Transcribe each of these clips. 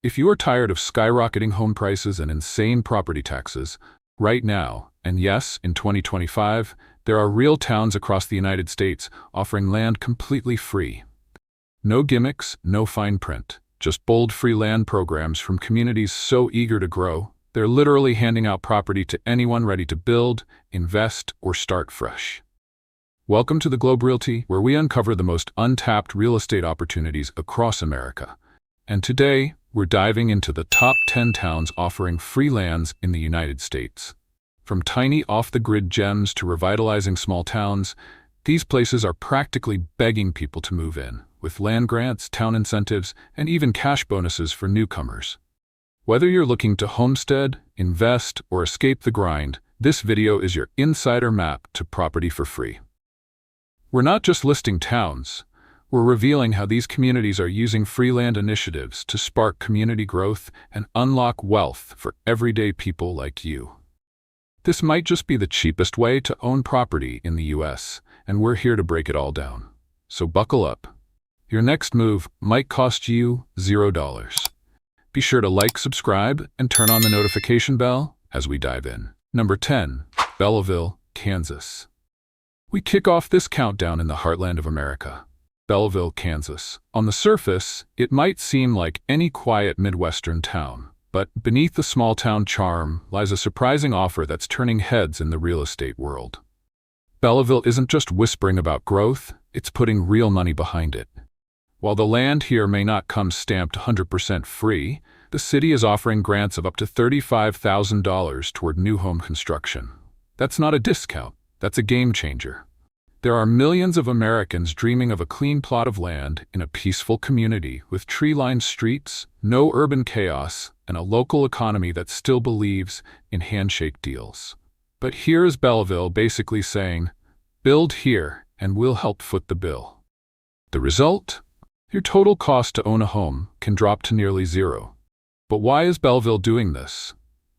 If you are tired of skyrocketing home prices and insane property taxes, right now, and yes, in 2025, there are real towns across the United States offering land completely free. No gimmicks, no fine print, just bold free land programs from communities so eager to grow, they're literally handing out property to anyone ready to build, invest, or start fresh. Welcome to the Globe Realty, where we uncover the most untapped real estate opportunities across America. And today, we're diving into the top 10 towns offering free lands in the United States. From tiny off-the-grid gems to revitalizing small towns, these places are practically begging people to move in, with land grants, town incentives, and even cash bonuses for newcomers. Whether you're looking to homestead, invest, or escape the grind, this video is your insider map to property for free. We're not just listing towns. We're revealing how these communities are using free land initiatives to spark community growth and unlock wealth for everyday people like you. This might just be the cheapest way to own property in the US, and we're here to break it all down. So buckle up. Your next move might cost you $0. Be sure to like, subscribe, and turn on the notification bell as we dive in. Number 10, Belleville, Kansas. We kick off this countdown in the heartland of America. Belleville, Kansas. On the surface, it might seem like any quiet Midwestern town, but beneath the small-town charm lies a surprising offer that's turning heads in the real estate world. Belleville isn't just whispering about growth, it's putting real money behind it. While the land here may not come stamped 100% free, the city is offering grants of up to $35,000 toward new home construction. That's not a discount, that's a game changer. There are millions of Americans dreaming of a clean plot of land in a peaceful community with tree-lined streets, no urban chaos, and a local economy that still believes in handshake deals. But here is Belleville basically saying, build here and we'll help foot the bill. The result? Your total cost to own a home can drop to nearly zero. But why is Belleville doing this?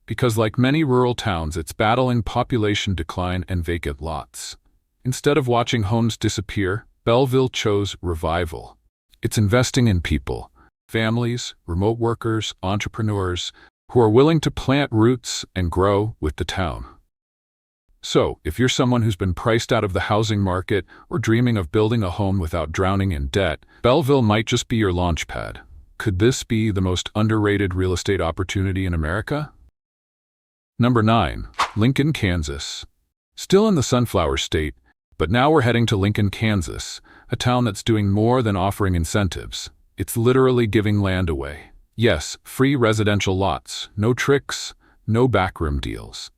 Because like many rural towns, it's battling population decline and vacant lots. Instead of watching homes disappear, Belleville chose revival. It's investing in people, families, remote workers, entrepreneurs, who are willing to plant roots and grow with the town. So, if you're someone who's been priced out of the housing market or dreaming of building a home without drowning in debt, Belleville might just be your launch pad. Could this be the most underrated real estate opportunity in America? Number 9, Lincoln, Kansas. Still in the Sunflower State, but now we're heading to Lincoln, Kansas, a town that's doing more than offering incentives. It's literally giving land away. Yes, free residential lots, no tricks, no backroom deals.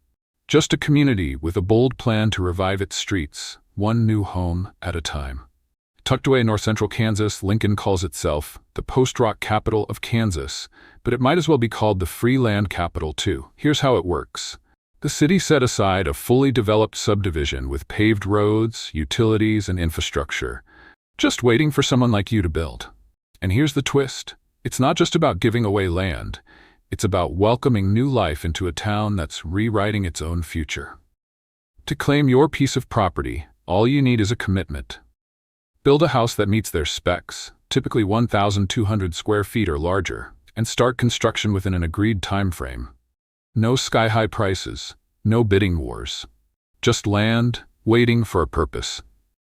Just a community with a bold plan to revive its streets, one new home at a time. Tucked away in north-central Kansas, Lincoln calls itself the post-rock capital of Kansas, but it might as well be called the free land capital too. Here's how it works. The city set aside a fully developed subdivision with paved roads, utilities, and infrastructure, just waiting for someone like you to build. And here's the twist. It's not just about giving away land. It's about welcoming new life into a town that's rewriting its own future. To claim your piece of property, all you need is a commitment. Build a house that meets their specs, typically 1,200 square feet or larger, and start construction within an agreed time frame. No sky-high prices, no bidding wars. Just land, waiting for a purpose.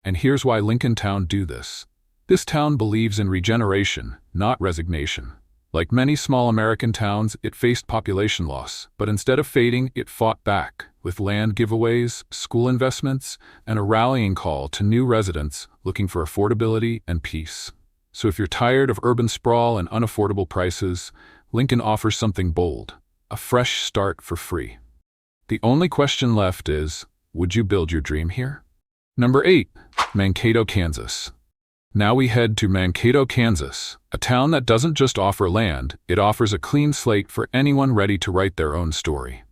And here's why Lincoln Town do this. This town believes in regeneration, not resignation. Like many small American towns, it faced population loss, but instead of fading, it fought back, with land giveaways, school investments, and a rallying call to new residents looking for affordability and peace. So if you're tired of urban sprawl and unaffordable prices, Lincoln offers something bold. A fresh start for free. The only question left is, would you build your dream here? Number 8, Mankato, Kansas. Now we head to Mankato, Kansas, a town that doesn't just offer land, it offers a clean slate for anyone ready to write their own story.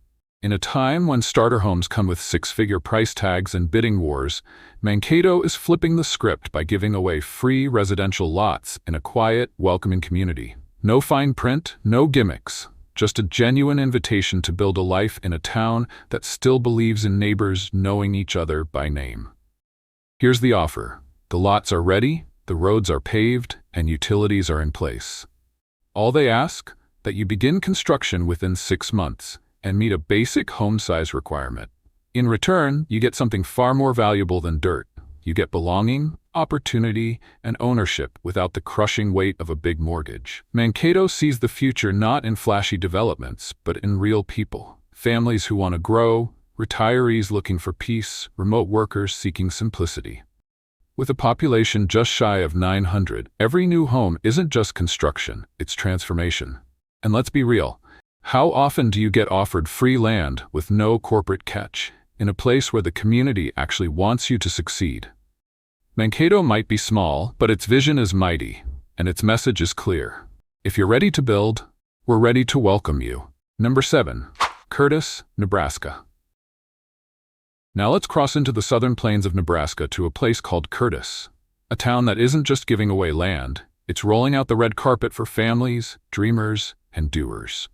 In a time when starter homes come with six-figure price tags and bidding wars, Mankato is flipping the script by giving away free residential lots in a quiet, welcoming community. No fine print, no gimmicks. Just a genuine invitation to build a life in a town that still believes in neighbors knowing each other by name. Here's the offer. The lots are ready, the roads are paved, and utilities are in place. All they ask? that you begin construction within 6 months and meet a basic home size requirement. In return, you get something far more valuable than dirt. You get belonging, opportunity, and ownership without the crushing weight of a big mortgage. Mankato sees the future not in flashy developments, but in real people. Families who want to grow, retirees looking for peace, remote workers seeking simplicity. With a population just shy of 900, every new home isn't just construction, it's transformation. And let's be real, how often do you get offered free land with no corporate catch, in a place where the community actually wants you to succeed? Mankato might be small, but its vision is mighty, and its message is clear. If you're ready to build, we're ready to welcome you. Number 7. Curtis, Nebraska. Now let's cross into the southern plains of Nebraska to a place called Curtis, a town that isn't just giving away land, it's rolling out the red carpet for families, dreamers, and doers.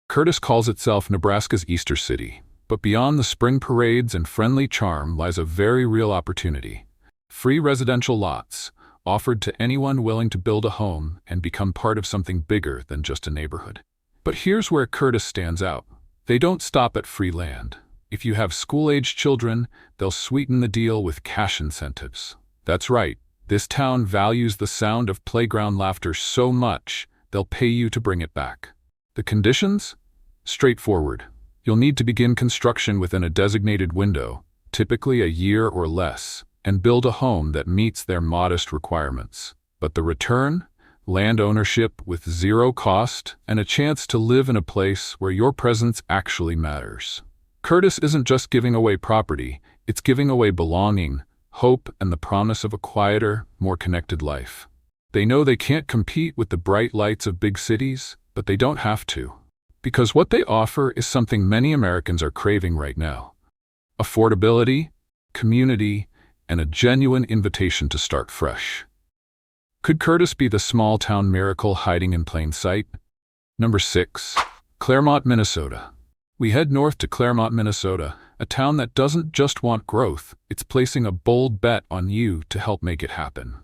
Curtis calls itself Nebraska's Easter City, but beyond the spring parades and friendly charm lies a very real opportunity. Free residential lots, offered to anyone willing to build a home and become part of something bigger than just a neighborhood. But here's where Curtis stands out. They don't stop at free land. If you have school-aged children, they'll sweeten the deal with cash incentives. That's right, this town values the sound of playground laughter so much, they'll pay you to bring it back. The conditions? Straightforward. You'll need to begin construction within a designated window, typically a year or less, and build a home that meets their modest requirements. But the return? Land ownership with zero cost and a chance to live in a place where your presence actually matters. Curtis isn't just giving away property, it's giving away belonging, hope, and the promise of a quieter, more connected life. They know they can't compete with the bright lights of big cities, but they don't have to. Because what they offer is something many Americans are craving right now. Affordability, community, and a genuine invitation to start fresh. Could Curtis be the small-town miracle hiding in plain sight? Number 6. Claremont, Minnesota. We head north to Claremont, Minnesota, a town that doesn't just want growth, it's placing a bold bet on you to help make it happen.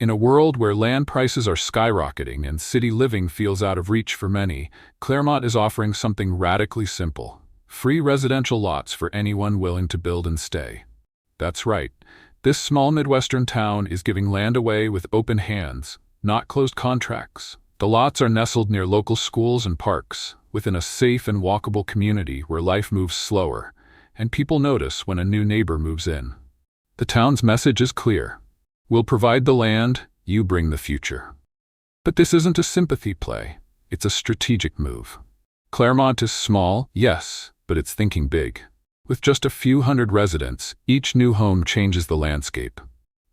In a world where land prices are skyrocketing and city living feels out of reach for many, Claremont is offering something radically simple: free residential lots for anyone willing to build and stay. That's right. This small Midwestern town is giving land away with open hands, not closed contracts. The lots are nestled near local schools and parks, within a safe and walkable community where life moves slower, and people notice when a new neighbor moves in. The town's message is clear. We'll provide the land, you bring the future. But this isn't a sympathy play, it's a strategic move. Claremont is small, yes, but it's thinking big. With just a few hundred residents, each new home changes the landscape.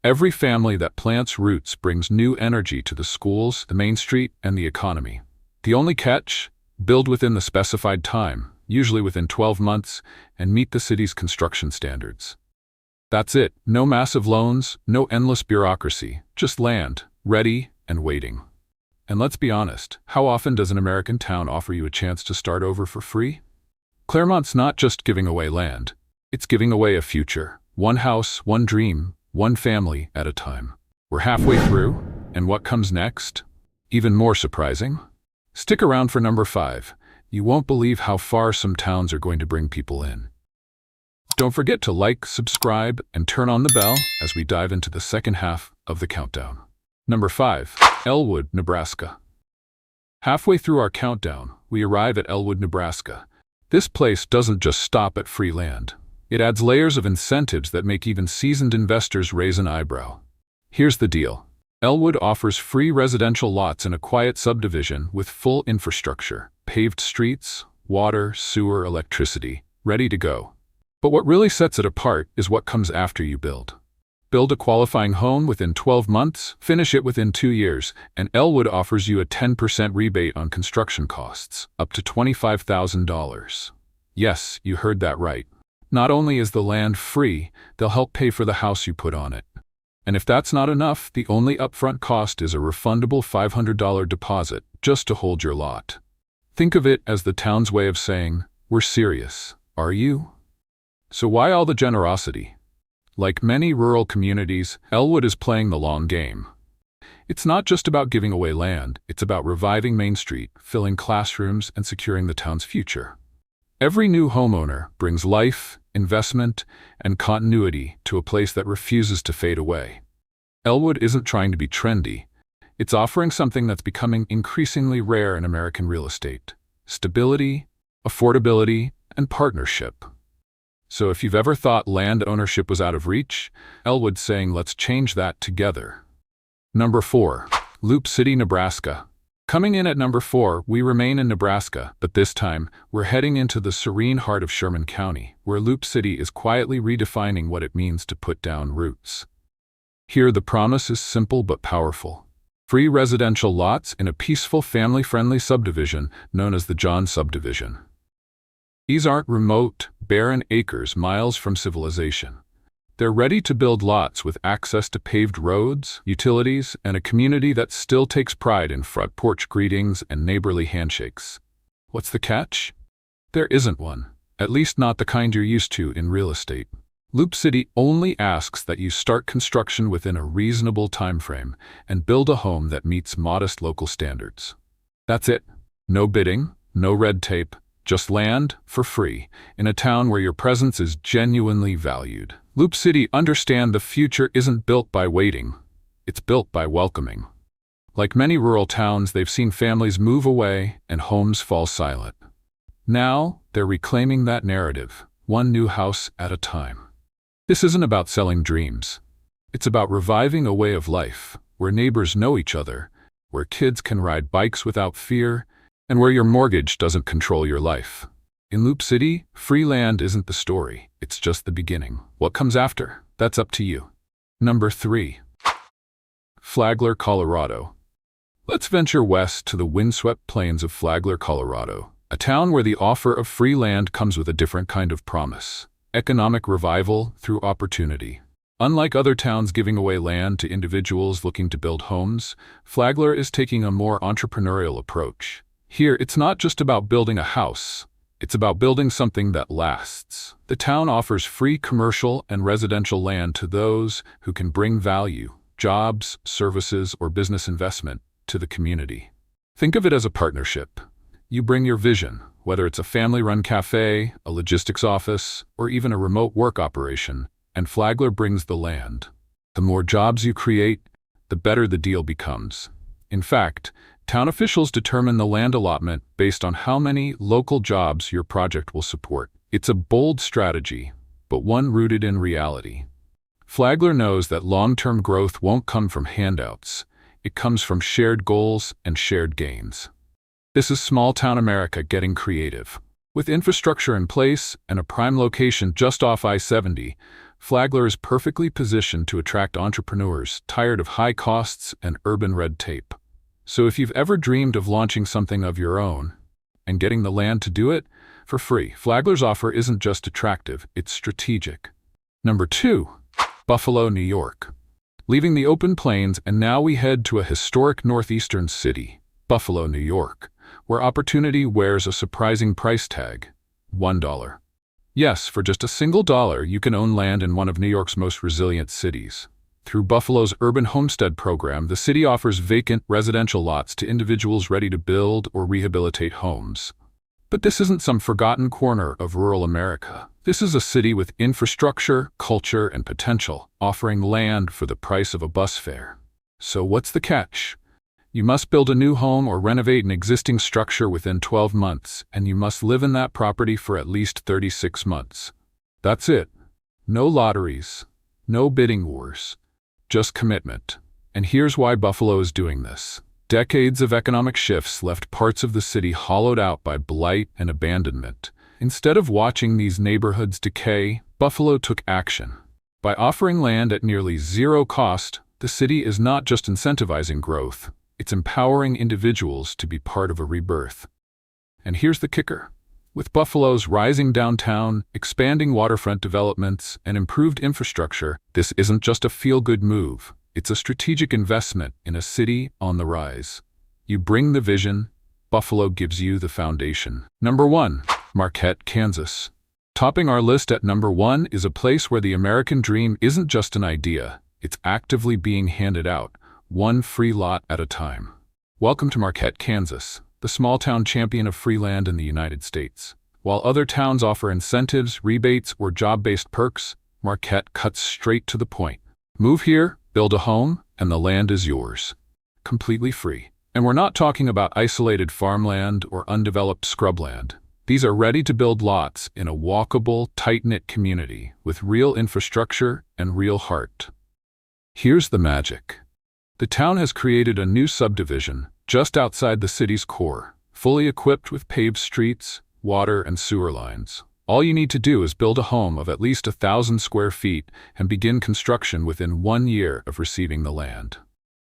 Every family that plants roots brings new energy to the schools, the main street, and the economy. The only catch? Build within the specified time, usually within 12 months, and meet the city's construction standards. That's it. No massive loans, no endless bureaucracy, just land, ready and waiting. And let's be honest, how often does an American town offer you a chance to start over for free? Claremont's not just giving away land, it's giving away a future. One house, one dream, one family at a time. We're halfway through, and what comes next? Even more surprising? Stick around for number 5. You won't believe how far some towns are going to bring people in. Don't forget to like, subscribe, and turn on the bell as we dive into the second half of the countdown. Number 5. Elwood, Nebraska. Halfway through our countdown, we arrive at Elwood, Nebraska. This place doesn't just stop at free land. It adds layers of incentives that make even seasoned investors raise an eyebrow. Here's the deal. Elwood offers free residential lots in a quiet subdivision with full infrastructure, paved streets, water, sewer, electricity, ready to go. But what really sets it apart is what comes after you build. Build a qualifying home within 12 months, finish it within 2 years, and Elwood offers you a 10% rebate on construction costs, up to $25,000. Yes, you heard that right. Not only is the land free, they'll help pay for the house you put on it. And if that's not enough, the only upfront cost is a refundable $500 deposit just to hold your lot. Think of it as the town's way of saying, we're serious. Are you? So why all the generosity? Like many rural communities, Elwood is playing the long game. It's not just about giving away land, it's about reviving Main Street, filling classrooms, and securing the town's future. Every new homeowner brings life, investment, and continuity to a place that refuses to fade away. Elwood isn't trying to be trendy. It's offering something that's becoming increasingly rare in American real estate: stability, affordability, and partnership. So if you've ever thought land ownership was out of reach, Elwood's saying let's change that together. Number 4. Loop City, Nebraska. Coming in at number 4, we remain in Nebraska, but this time, we're heading into the serene heart of Sherman County, where Loop City is quietly redefining what it means to put down roots. Here, the promise is simple but powerful. Free residential lots in a peaceful, family-friendly subdivision known as the John Subdivision. These aren't remote, barren acres miles from civilization. They're ready-to-build lots with access to paved roads, utilities, and a community that still takes pride in front porch greetings and neighborly handshakes. What's the catch? There isn't one, at least not the kind you're used to in real estate. Loop City only asks that you start construction within a reasonable time frame and build a home that meets modest local standards. That's it. No bidding, no red tape, just land for free in a town where your presence is genuinely valued. Loop City understand the future isn't built by waiting, it's built by welcoming. Like many rural towns, they've seen families move away and homes fall silent. Now, they're reclaiming that narrative, one new house at a time. This isn't about selling dreams. It's about reviving a way of life, where neighbors know each other, where kids can ride bikes without fear, and where your mortgage doesn't control your life. In Loop City, free land isn't the story, it's just the beginning. What comes after? That's up to you. Number 3. Flagler, Colorado. Let's venture west to the windswept plains of Flagler, Colorado, a town where the offer of free land comes with a different kind of promise: economic revival through opportunity. Unlike other towns giving away land to individuals looking to build homes, Flagler is taking a more entrepreneurial approach. Here, it's not just about building a house. It's about building something that lasts. The town offers free commercial and residential land to those who can bring value, jobs, services, or business investment to the community. Think of it as a partnership. You bring your vision, whether it's a family-run cafe, a logistics office, or even a remote work operation, and Flagler brings the land. The more jobs you create, the better the deal becomes. In fact, town officials determine the land allotment based on how many local jobs your project will support. It's a bold strategy, but one rooted in reality. Flagler knows that long-term growth won't come from handouts. It comes from shared goals and shared gains. This is small-town America getting creative. With infrastructure in place and a prime location just off I-70, Flagler is perfectly positioned to attract entrepreneurs tired of high costs and urban red tape. So if you've ever dreamed of launching something of your own and getting the land to do it for free, Flagler's offer isn't just attractive, it's strategic. Number 2. Buffalo, New York. Leaving the open plains, and now we head to a historic northeastern city, Buffalo, New York, where opportunity wears a surprising price tag: $1. Yes, for just a single dollar, you can own land in one of New York's most resilient cities. Through Buffalo's urban homestead program, the city offers vacant residential lots to individuals ready to build or rehabilitate homes. But this isn't some forgotten corner of rural America. This is a city with infrastructure, culture, and potential, offering land for the price of a bus fare. So what's the catch? You must build a new home or renovate an existing structure within 12 months, and you must live in that property for at least 36 months. That's it. No lotteries, no bidding wars. Just commitment. And here's why Buffalo is doing this. Decades of economic shifts left parts of the city hollowed out by blight and abandonment. Instead of watching these neighborhoods decay, Buffalo took action. By offering land at nearly zero cost, the city is not just incentivizing growth, it's empowering individuals to be part of a rebirth. And here's the kicker. With Buffalo's rising downtown, expanding waterfront developments, and improved infrastructure, this isn't just a feel-good move. It's a strategic investment in a city on the rise. You bring the vision, Buffalo gives you the foundation. Number 1. Marquette, Kansas. Topping our list at number 1 is a place where the American dream isn't just an idea, it's actively being handed out, one free lot at a time. Welcome to Marquette, Kansas, the small-town champion of free land in the United States. While other towns offer incentives, rebates, or job-based perks, Marquette cuts straight to the point. Move here, build a home, and the land is yours. Completely free. And we're not talking about isolated farmland or undeveloped scrubland. These are ready-to-build lots in a walkable, tight-knit community with real infrastructure and real heart. Here's the magic. The town has created a new subdivision just outside the city's core, fully equipped with paved streets, water, and sewer lines. All you need to do is build a home of at least 1,000 square feet and begin construction within 1 year of receiving the land.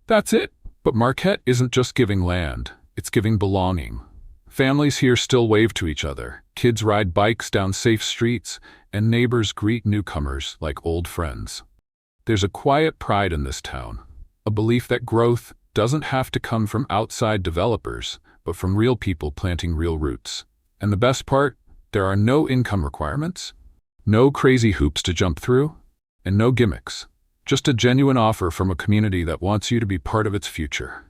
That's it. But Marquette isn't just giving land, it's giving belonging. Families here still wave to each other, kids ride bikes down safe streets, and neighbors greet newcomers like old friends. There's a quiet pride in this town, a belief that growth doesn't have to come from outside developers, but from real people planting real roots. And the best part, there are no income requirements, no crazy hoops to jump through, and no gimmicks. Just a genuine offer from a community that wants you to be part of its future.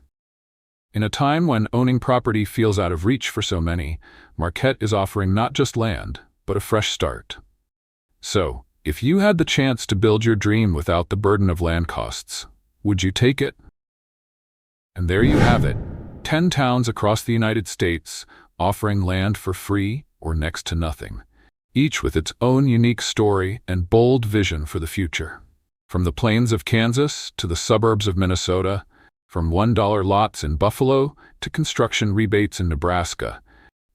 In a time when owning property feels out of reach for so many, Marquette is offering not just land, but a fresh start. So, if you had the chance to build your dream without the burden of land costs, would you take it? And there you have it, 10 towns across the United States offering land for free or next to nothing, each with its own unique story and bold vision for the future. From the plains of Kansas to the suburbs of Minnesota, from $1 lots in Buffalo to construction rebates in Nebraska,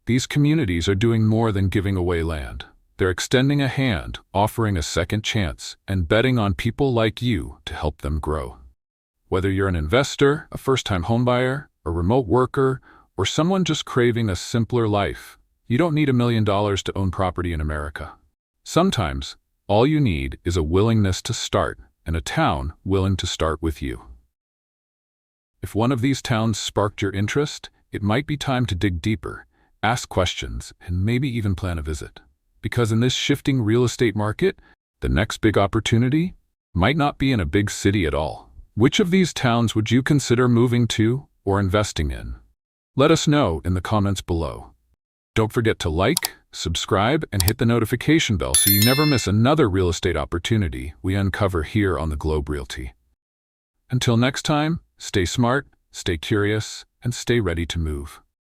these communities are doing more than giving away land. They're extending a hand, offering a second chance, and betting on people like you to help them grow. Whether you're an investor, a first-time homebuyer, a remote worker, or someone just craving a simpler life, you don't need $1 million to own property in America. Sometimes, all you need is a willingness to start, and a town willing to start with you. If one of these towns sparked your interest, it might be time to dig deeper, ask questions, and maybe even plan a visit. Because in this shifting real estate market, the next big opportunity might not be in a big city at all. Which of these towns would you consider moving to or investing in? Let us know in the comments below. Don't forget to like, subscribe, and hit the notification bell so you never miss another real estate opportunity we uncover here on the Globe Realty. Until next time, stay smart, stay curious, and stay ready to move.